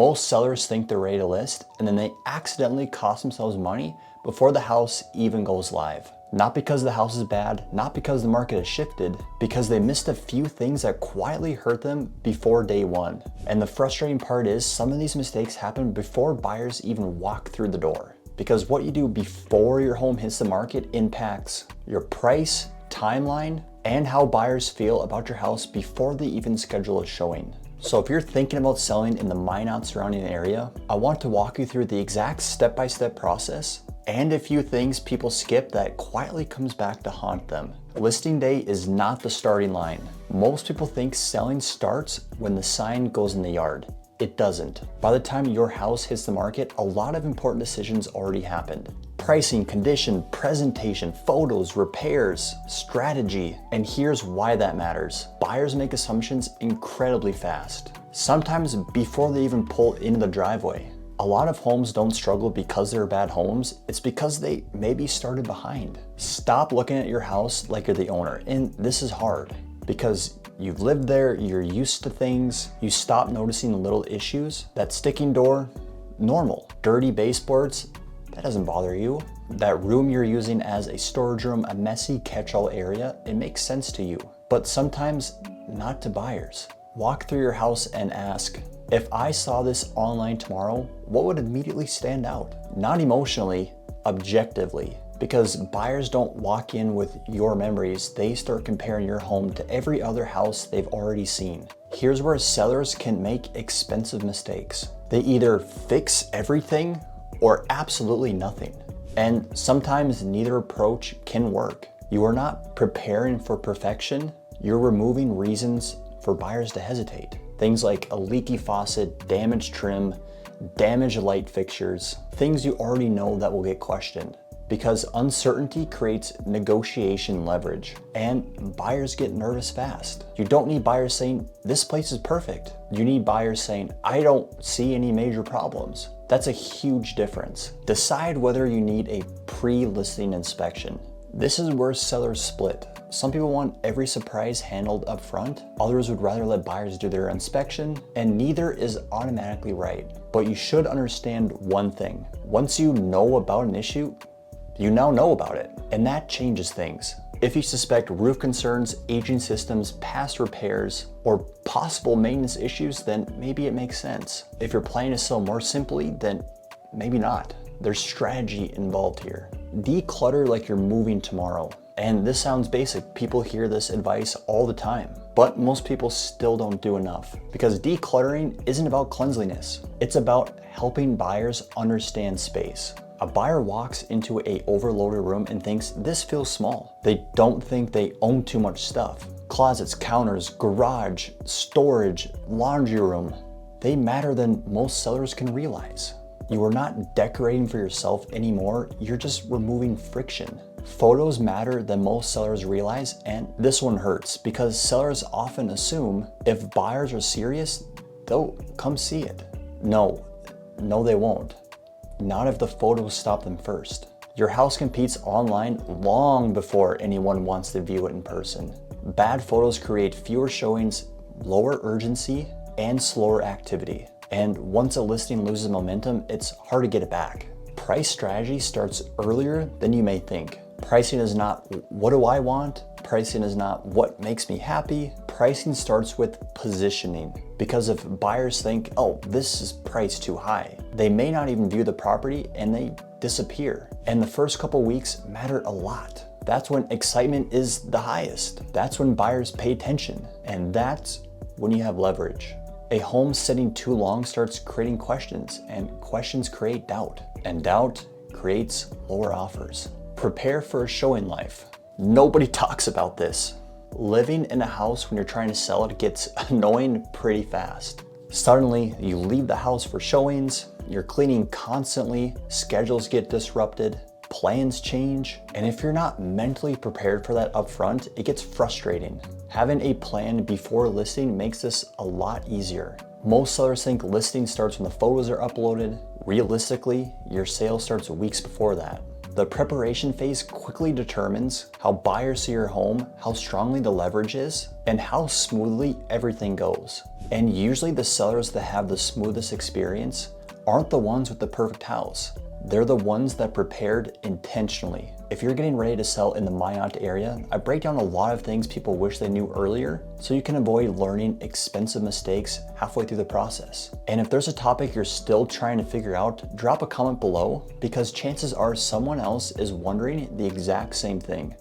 Most sellers think they're ready to list, and then they accidentally cost themselves money before the house even goes live. Not because the house is bad, not because the market has shifted, because they missed a few things that quietly hurt them before day one. And the frustrating part is some of these mistakes happen before buyers even walk through the door. Because what you do before your home hits the market impacts your price, timeline, and how buyers feel about your house before they even schedule a showing. So if you're thinking about selling in the Minot surrounding area, I want to walk you through the exact step-by-step process and a few things people skip that quietly comes back to haunt them. Listing day is not the starting line. Most people think selling starts when the sign goes in the yard. It doesn't. By the time your house hits the market, a lot of important decisions already happened. Pricing, condition, presentation, photos, repairs, strategy. And here's why that matters. Buyers make assumptions incredibly fast, sometimes before they even pull into the driveway. A lot of homes don't struggle because they're bad homes. It's because they maybe started behind. Stop looking at your house like you're the owner. And this is hard because you've lived there, you're used to things. You stop noticing the little issues. That sticking door, normal. Dirty baseboards, that doesn't bother you. That room you're using as a storage room, a messy catch-all area, it makes sense to you. But sometimes not to buyers. Walk through your house and ask, if I saw this online tomorrow, what would immediately stand out? Not emotionally, objectively. Because buyers don't walk in with your memories, they start comparing your home to every other house they've already seen. Here's where sellers can make expensive mistakes. They either fix everything or absolutely nothing. And sometimes neither approach can work. You are not preparing for perfection, you're removing reasons for buyers to hesitate. Things like a leaky faucet, damaged trim, damaged light fixtures, things you already know that will get questioned. Because uncertainty creates negotiation leverage, and buyers get nervous fast. You don't need buyers saying, this place is perfect. You need buyers saying, I don't see any major problems. That's a huge difference. Decide whether you need a pre-listing inspection. This is where sellers split. Some people want every surprise handled up front. Others would rather let buyers do their inspection, and neither is automatically right. But you should understand one thing. Once you know about an issue, you now know about it, and that changes things. If you suspect roof concerns, aging systems, past repairs, or possible maintenance issues, then maybe it makes sense. If you're planning to sell more simply, then maybe not. There's strategy involved here. Declutter like you're moving tomorrow. And this sounds basic. People hear this advice all the time, but most people still don't do enough because decluttering isn't about cleanliness. It's about helping buyers understand space. A buyer walks into a overloaded room and thinks this feels small. They don't think they own too much stuff. Closets, counters, garage, storage, laundry room. They matter than most sellers can realize. You are not decorating for yourself anymore, you're just removing friction. Photos matter than most sellers realize, and this one hurts because sellers often assume if buyers are serious, they'll come see it. No, they won't. Not if the photos stop them first. Your house competes online long before anyone wants to view it in person. Bad photos create fewer showings, lower urgency, and slower activity. And once a listing loses momentum, it's hard to get it back. Price strategy starts earlier than you may think. Pricing is not what do I want? Pricing is not what makes me happy. Pricing starts with positioning. Because if buyers think, oh, this is priced too high, they may not even view the property and they disappear. And the first couple weeks matter a lot. That's when excitement is the highest. That's when buyers pay attention. And that's when you have leverage. A home sitting too long starts creating questions, and questions create doubt, and doubt creates lower offers. Prepare for a showing life. Nobody talks about this. Living in a house when you're trying to sell it gets annoying pretty fast. Suddenly, you leave the house for showings, you're cleaning constantly, schedules get disrupted, plans change, and if you're not mentally prepared for that upfront, it gets frustrating. Having a plan before listing makes this a lot easier. Most sellers think listing starts when the photos are uploaded. Realistically, your sale starts weeks before that. The preparation phase quickly determines how buyers see your home, how strongly the leverage is, and how smoothly everything goes. And usually the sellers that have the smoothest experience aren't the ones with the perfect house. They're the ones that prepared intentionally. If you're getting ready to sell in the Minot area, I break down a lot of things people wish they knew earlier so you can avoid learning expensive mistakes halfway through the process. And if there's a topic you're still trying to figure out, drop a comment below because chances are someone else is wondering the exact same thing.